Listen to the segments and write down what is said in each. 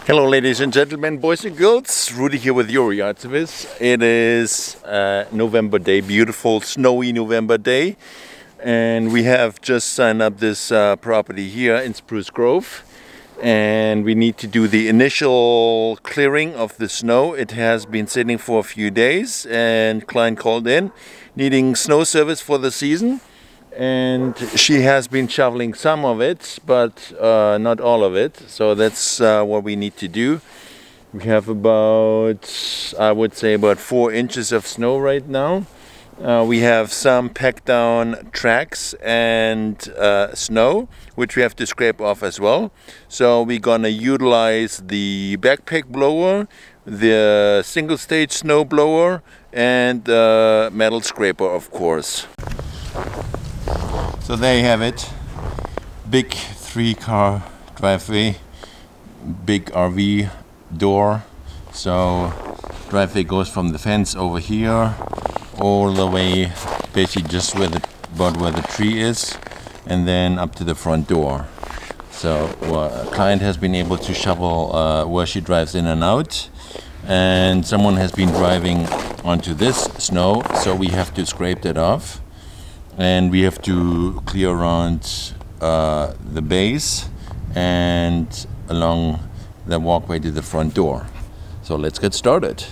Hello ladies and gentlemen, boys and girls, Rudy here with your yard service. It is November day, beautiful snowy November day, and we have just signed up this property here in Spruce Grove, and we need to do the initial clearing of the snow. It has been sitting for a few days and client called in needing snow service for the season. And she has been shoveling some of it, but not all of it. So that's what we need to do. We have about, I would say, about 4 inches of snow right now. We have some packed down tracks and snow, which we have to scrape off as well. So we're gonna utilize the backpack blower, the single stage snow blower, and the metal scraper, of course. So there you have it, big 3-car driveway, big RV door. So driveway goes from the fence over here all the way, basically just about where the tree is, and then up to the front door. So a client has been able to shovel where she drives in and out, and someone has been driving onto this snow, so we have to scrape that off. And we have to clear around the base and along the walkway to the front door. So let's get started.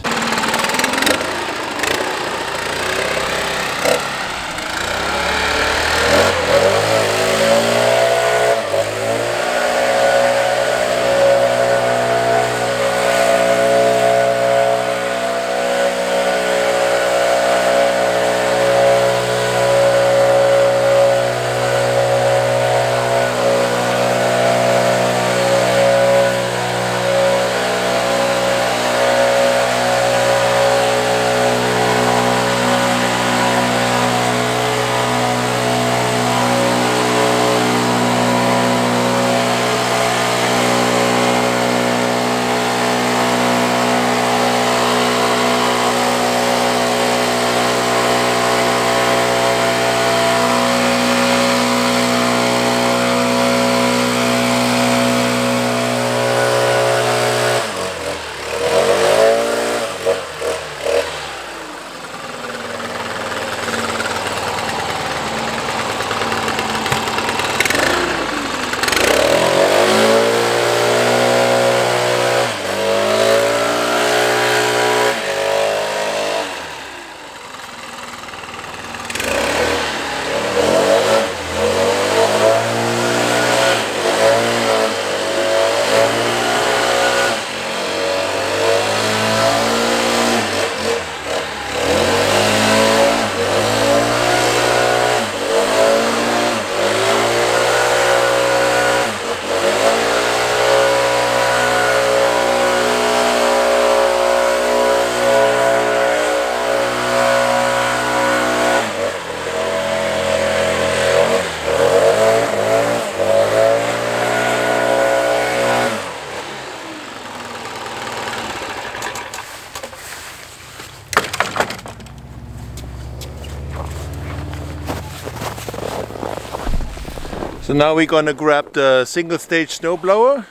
So now we're gonna grab the single stage snowblower,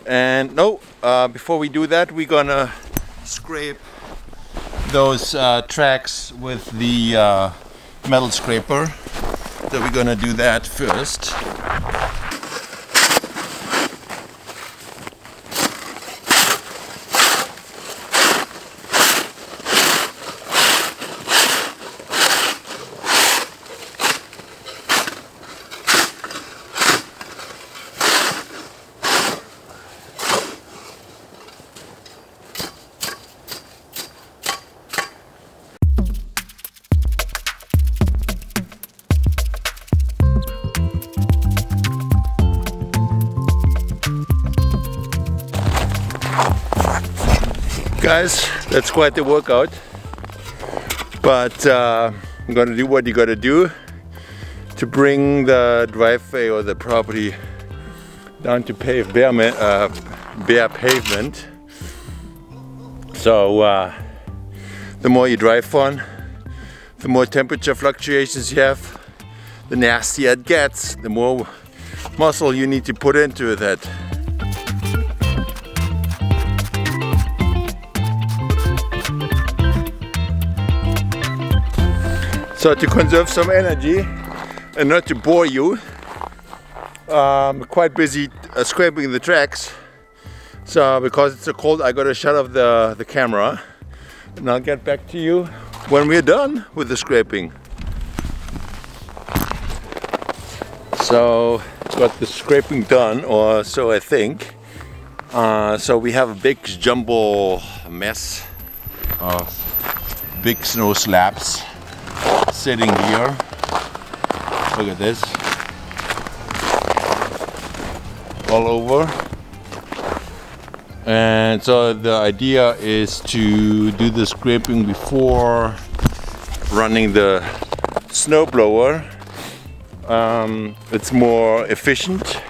and before we do that, we're gonna scrape those tracks with the metal scraper. So we're gonna do that first. Guys, that's quite the workout, but I'm gonna do what you gotta do to bring the driveway or the property down to bare pavement. So the more you drive on, the more temperature fluctuations you have, the nastier it gets, the more muscle you need to put into that. So to conserve some energy and not to bore you, I'm quite busy scraping the tracks. So because it's so cold, I gotta shut off the camera, and I'll get back to you when we're done with the scraping. So got the scraping done, or so I think. So we have a big jumbo mess of big snow slabs sitting here. Look at this. All over. And so the idea is to do the scraping before running the snowblower. It's more efficient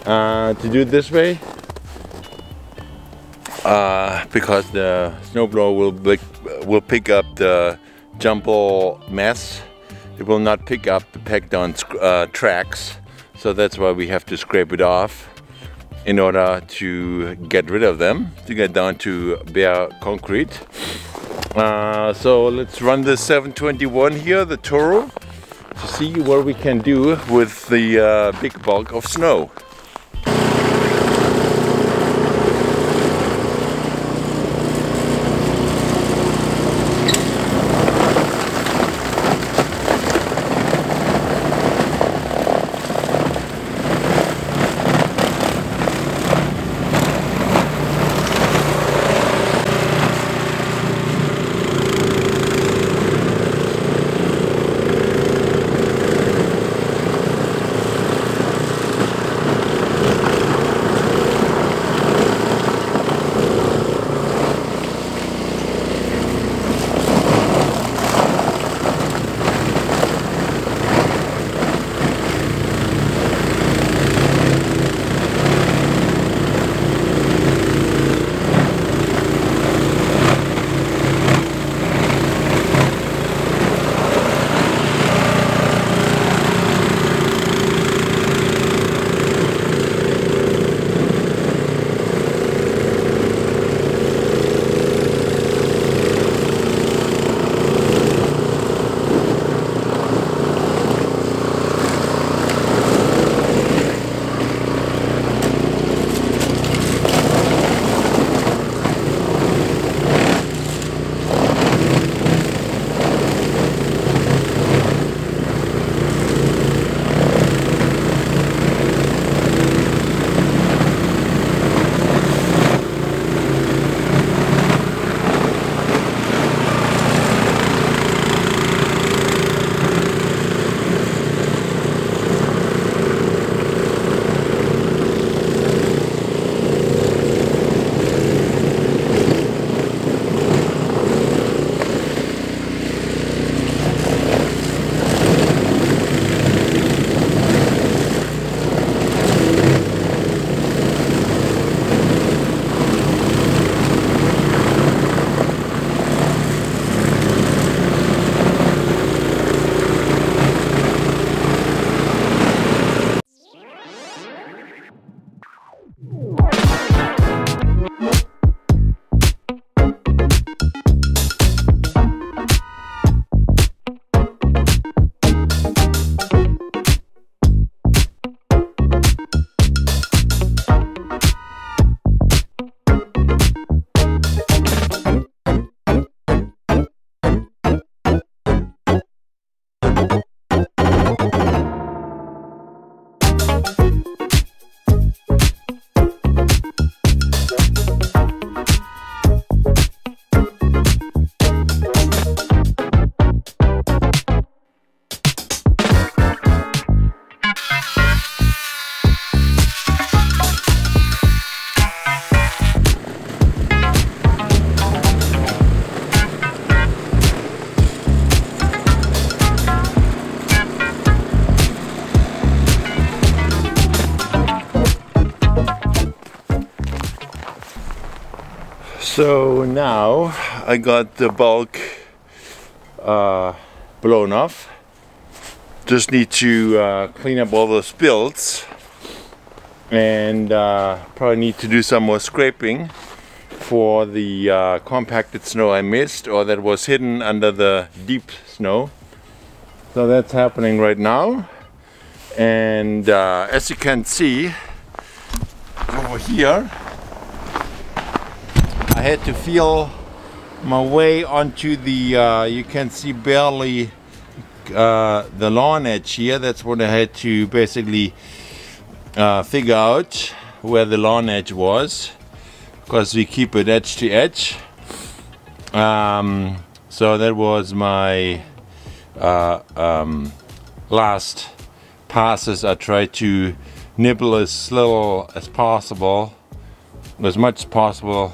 to do it this way because the snowblower will pick up the jumbo mass. It will not pick up the packed on tracks, so that's why we have to scrape it off in order to get rid of them, to get down to bare concrete. So let's run the 721 here, the Toro, to see what we can do with the big bulk of snow. So now I got the bulk blown off. Just need to clean up all those spills, and probably need to do some more scraping for the compacted snow I missed, or that was hidden under the deep snow. So that's happening right now. And as you can see over here, I had to feel my way onto the you can see barely the lawn edge here. That's what I had to basically figure out where the lawn edge was, because we keep it edge to edge. So that was my last passes. I tried to nibble as little as possible, as much as possible,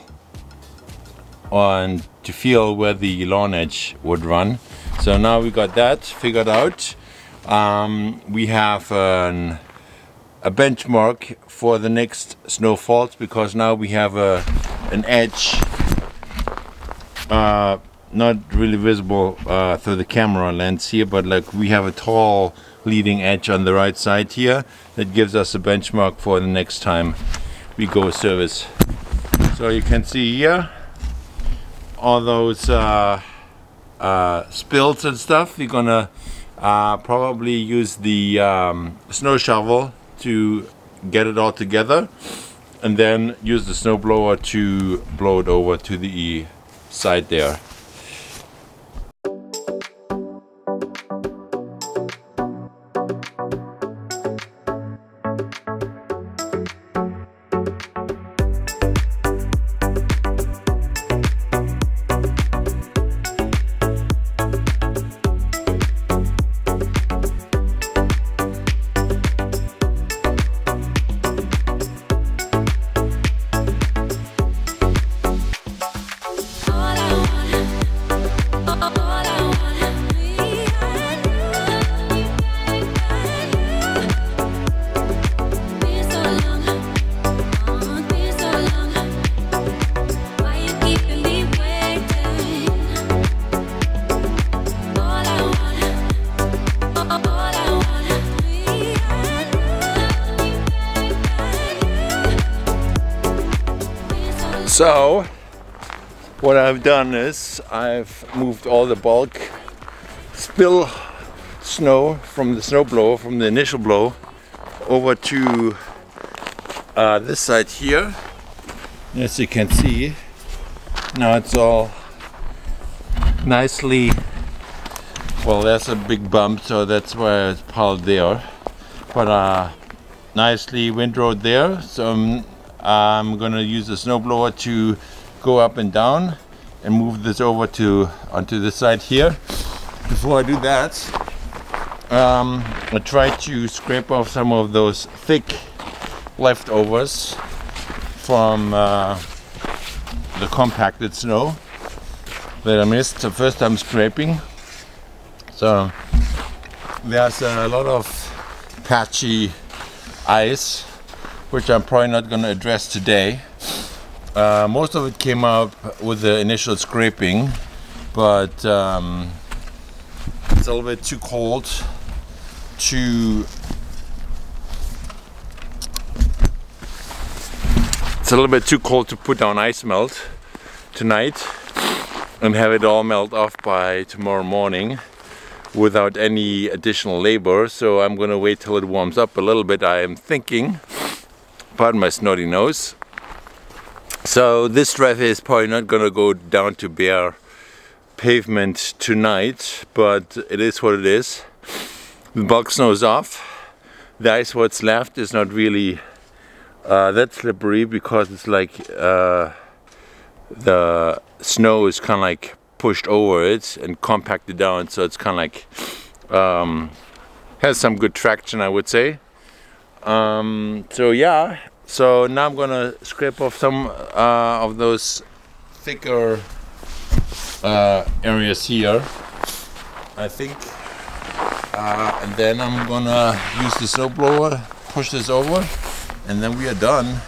on to feel where the lawn edge would run. So now we got that figured out. We have a benchmark for the next snowfalls, because now we have an edge, not really visible through the camera lens here, but like we have a tall leading edge on the right side here that gives us a benchmark for the next time we go service. So you can see here all those spills and stuff. We're gonna probably use the snow shovel to get it all together, and then use the snowblower to blow it over to the side there. So what I've done is I've moved all the bulk spill snow from the snowblower, from the initial blow, over to this side here. As you can see, now it's all nicely, well, there's a big bump, so that's why it's piled there, but nicely windrowed there. So I'm gonna use the snowblower to go up and down and move this over onto this side here. Before I do that, I try to scrape off some of those thick leftovers from the compacted snow that I missed the first time scraping. So there's a lot of patchy ice, which I'm probably not going to address today. Most of it came up with the initial scraping, but it's a little bit too cold to put down ice melt tonight and have it all melt off by tomorrow morning without any additional labor. So I'm going to wait till it warms up a little bit, I am thinking. Pardon my snotty nose. So this driveway is probably not going to go down to bare pavement tonight, but it is what it is. The bulk snow is off. The ice what's left is not really that slippery, because it's like the snow is kind of like pushed over it and compacted down, so it's kind of like has some good traction, I would say. So yeah, so now I'm gonna scrape off some of those thicker areas here, I think, and then I'm gonna use the snowblower, push this over, and then we are done.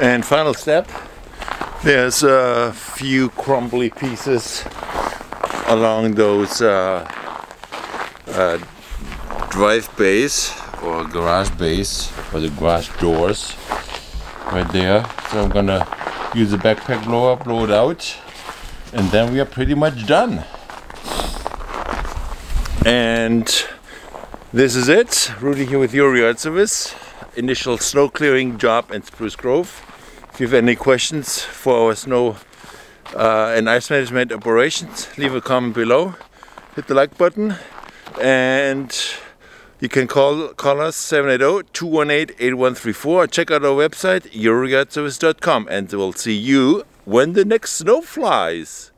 And final step, there's a few crumbly pieces along those drive bays or garage bays or the garage doors right there. So I'm gonna use the backpack blower, blow it out, and then we are pretty much done. And this is it. Rudy here with your yard service. Initial snow clearing job in Spruce Grove. If you have any questions for our snow and ice management operations, leave a comment below. Hit the like button, and you can call us 780-218-8134. Check out our website, youryardservice.com, and we'll see you when the next snow flies.